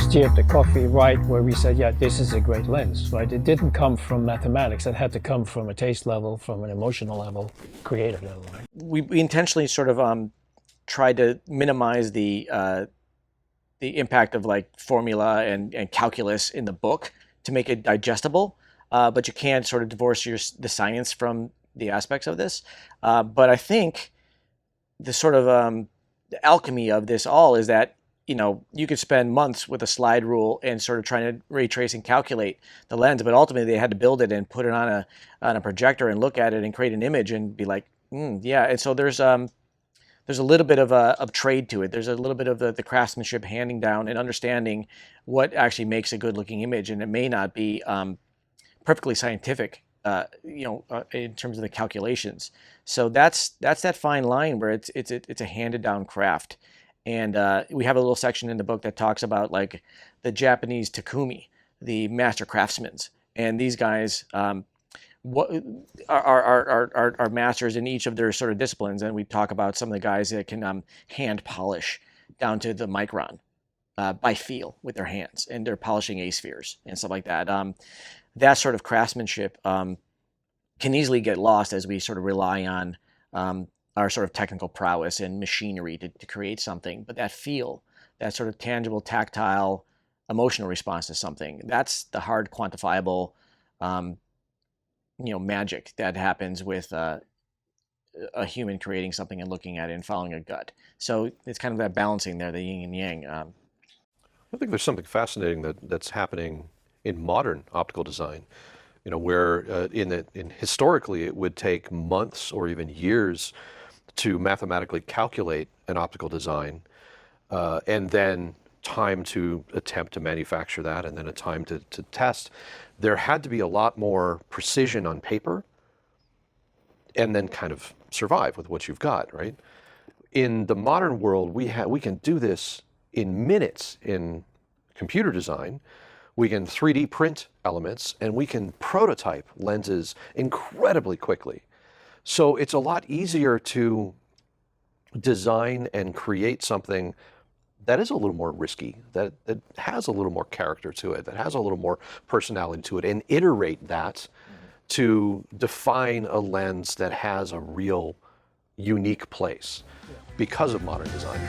steered the coffee right where we said, yeah, this is a great lens, right? It didn't come from mathematics. It had to come from a taste level, from an emotional level, creative level. Right? We intentionally sort of tried to minimize the impact of like formula and calculus in the book to make it digestible, but you can't sort of divorce the science from the aspects of this. But I think the sort of the alchemy of this all is that you could spend months with a slide rule and sort of trying to ray trace and calculate the lens, but ultimately they had to build it and put it on a projector and look at it and create an image and be like, yeah. And so there's a little bit of trade to it. There's a little bit of the craftsmanship handing down and understanding what actually makes a good looking image, and it may not be perfectly scientific, in terms of the calculations. So that's that fine line where it's a handed down craft. And we have a little section in the book that talks about like the Japanese Takumi, the master craftsmen, and these guys what are masters in each of their sort of disciplines. And we talk about some of the guys that can hand polish down to the micron by feel with their hands, and they're polishing A-spheres and stuff like that. That sort of craftsmanship can easily get lost as we sort of rely on our sort of technical prowess and machinery to create something. But that feel, that sort of tangible, tactile, emotional response to something, that's the hard, quantifiable magic that happens with a human creating something and looking at it and following a gut. So it's kind of that balancing there, the yin and yang. I think there's something fascinating that's happening in modern optical design. Where historically it would take months or even years to mathematically calculate an optical design, and then time to attempt to manufacture that, and then a time to test. There had to be a lot more precision on paper, and then kind of survive with what you've got, right? In the modern world, we can do this in minutes in computer design. We can 3D print elements, and we can prototype lenses incredibly quickly. So it's a lot easier to design and create something that is a little more risky, that has a little more character to it, that has a little more personality to it, and iterate that to define a lens that has a real unique place because of modern design.